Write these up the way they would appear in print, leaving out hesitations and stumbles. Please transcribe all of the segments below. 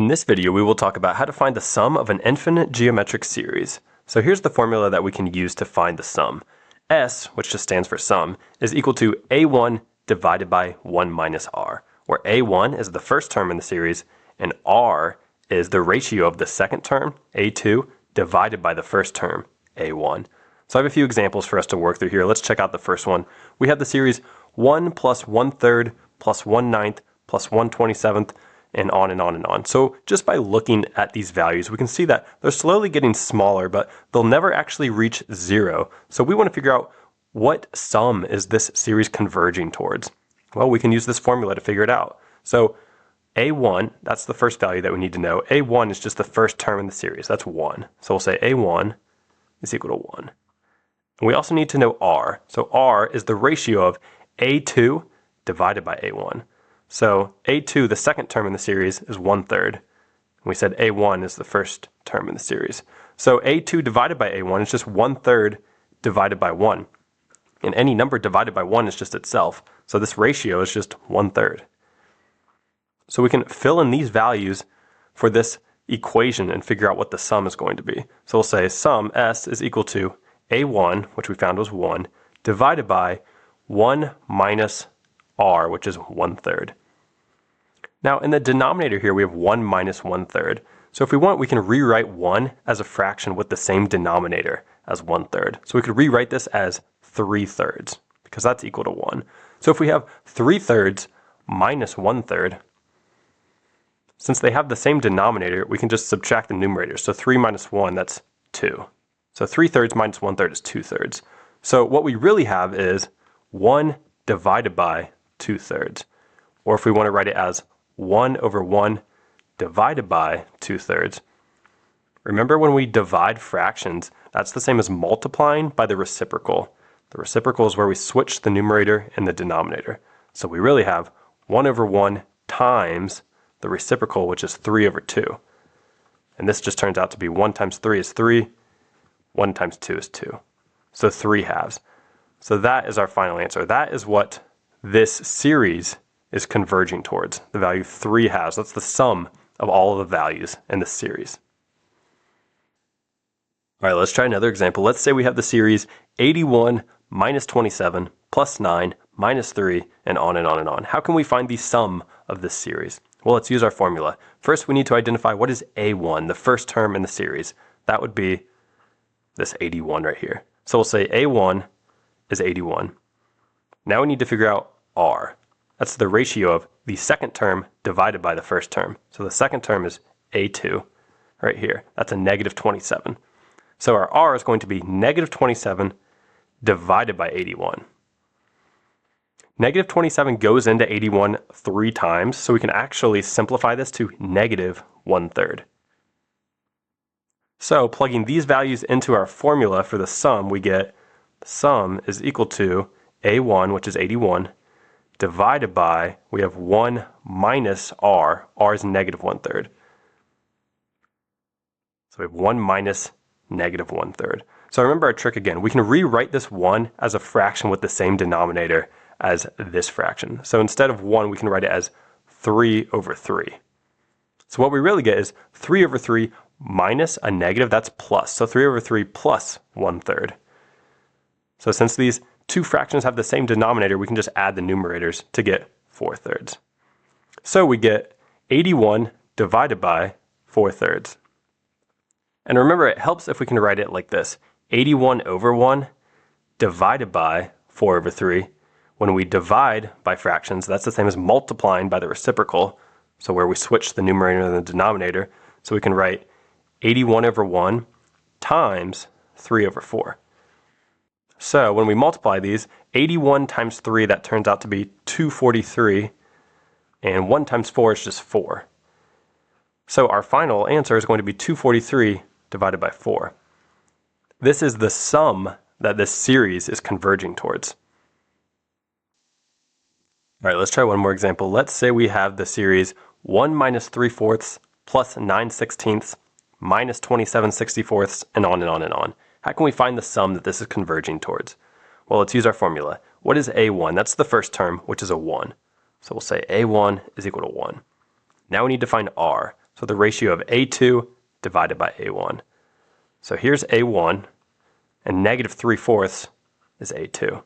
In this video, we will talk about how to find the sum of an infinite geometric series. So here's the formula that we can use to find the sum. S, which just stands for sum, is equal to A1 divided by 1 minus R, where A1 is the first term in the series, and R is the ratio of the second term, A2, divided by the first term, A1. So I have a few examples for us to work through here. Let's check out the first one. We have the series 1 plus 1/3 plus 1/9 plus 1/27, and on and on and on. So just by looking at these values, we can see that they're slowly getting smaller, but they'll never actually reach 0. So we want to figure out what sum is this series converging towards. Well, we can use this formula to figure it out. So A1, that's the first value that we need to know. A1 is just the first term in the series. That's 1. So we'll say A1 is equal to 1. And we also need to know R. So R is the ratio of A2 divided by A1. So A2, the second term in the series, is 1/3. We said A1 is the first term in the series. So A2 divided by A1 is just 1/3 divided by 1. And any number divided by 1 is just itself. So this ratio is just 1/3. So we can fill in these values for this equation and figure out what the sum is going to be. So we'll say sum S is equal to A1, which we found was 1, divided by 1 minus R, which is 1/3. Now in the denominator here we have 1 minus 1/3. So if we want, we can rewrite 1 as a fraction with the same denominator as 1/3. So we could rewrite this as 3/3 because that's equal to 1. So if we have 3/3 minus 1/3, since they have the same denominator, we can just subtract the numerators. So 3 minus 1, that's 2. So 3/3 minus 1/3 is 2/3. So what we really have is 1 divided by 2/3. Or if we want to write it as 1 over 1 divided by 2/3. Remember when we divide fractions, that's the same as multiplying by the reciprocal. The reciprocal is where we switch the numerator and the denominator. So we really have 1 over 1 times the reciprocal, which is 3 over 2. And this just turns out to be 1 times 3 is 3, 1 times 2 is 2. So 3/2. So that is our final answer. That is what this series is converging towards, the value 3/2. That's the sum of all of the values in this series. All right, let's try another example. Let's say we have the series 81 minus 27 plus 9 minus 3, and on and on and on. How can we find the sum of this series? Well, let's use our formula. First, we need to identify what is A1, the first term in the series. That would be this 81 right here. So we'll say A1 is 81. Now we need to figure out R. That's the ratio of the second term divided by the first term. So the second term is A2 right here. That's a negative 27. So our R is going to be negative 27 divided by 81. Negative 27 goes into 81 3 times, so we can actually simplify this to negative 1/3. So plugging these values into our formula for the sum, we get the sum is equal to A1, which is 81, divided by, we have 1 minus R. R is negative 1/3. So we have 1 minus negative 1/3. So remember our trick again. We can rewrite this 1 as a fraction with the same denominator as this fraction. So instead of 1, we can write it as 3 over 3. So what we really get is 3 over 3 minus a negative, that's plus. So 3 over 3 plus 1/3. So since these two fractions have the same denominator, we can just add the numerators to get 4/3. So we get 81 divided by 4/3. And remember, it helps if we can write it like this. 81 over 1 divided by 4 over 3. When we divide by fractions, that's the same as multiplying by the reciprocal. So where we switch the numerator and the denominator. So we can write 81 over 1 times 3 over 4. So when we multiply these, 81 times 3, that turns out to be 243, and 1 times 4 is just 4. So our final answer is going to be 243 divided by 4. This is the sum that this series is converging towards. All right, let's try one more example. Let's say we have the series 1 minus 3/4 plus 9/16 minus 27/64, and on and on and on. How can we find the sum that this is converging towards? Well, let's use our formula. What is A1? That's the first term, which is a 1. So we'll say A1 is equal to 1. Now we need to find R. So the ratio of A2 divided by A1. So here's A1, and negative 3/4 is A2.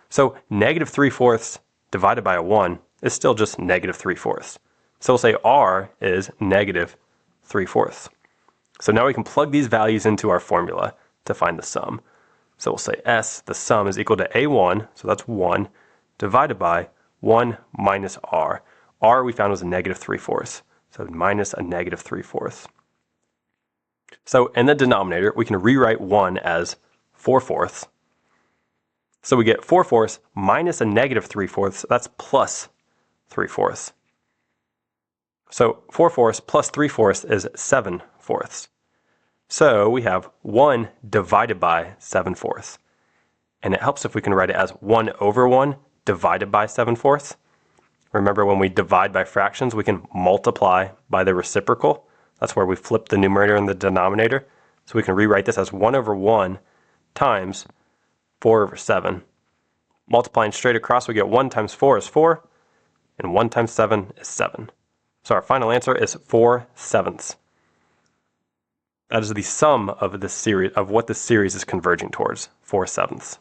So negative 3/4 divided by a 1 is still just negative 3/4. So we'll say R is negative 3/4. So now we can plug these values into our formula to find the sum. So we'll say S, the sum, is equal to A1, so that's 1, divided by 1 minus R. R we found was a negative 3/4, so minus a negative 3/4. So in the denominator, we can rewrite 1 as 4/4. So we get 4/4 minus a negative 3/4, that's plus 3/4. So 4/4 plus 3/4 is 7/4. So we have 1 divided by 7/4. And it helps if we can write it as 1 over 1 divided by 7/4. Remember, when we divide by fractions, we can multiply by the reciprocal. That's where we flip the numerator and the denominator. So we can rewrite this as 1 over 1 times 4 over 7. Multiplying straight across, we get 1 times 4 is 4, and 1 times 7 is 7. So our final answer is 4/7. That is the sum of this series, of what this series is converging towards, 4/7.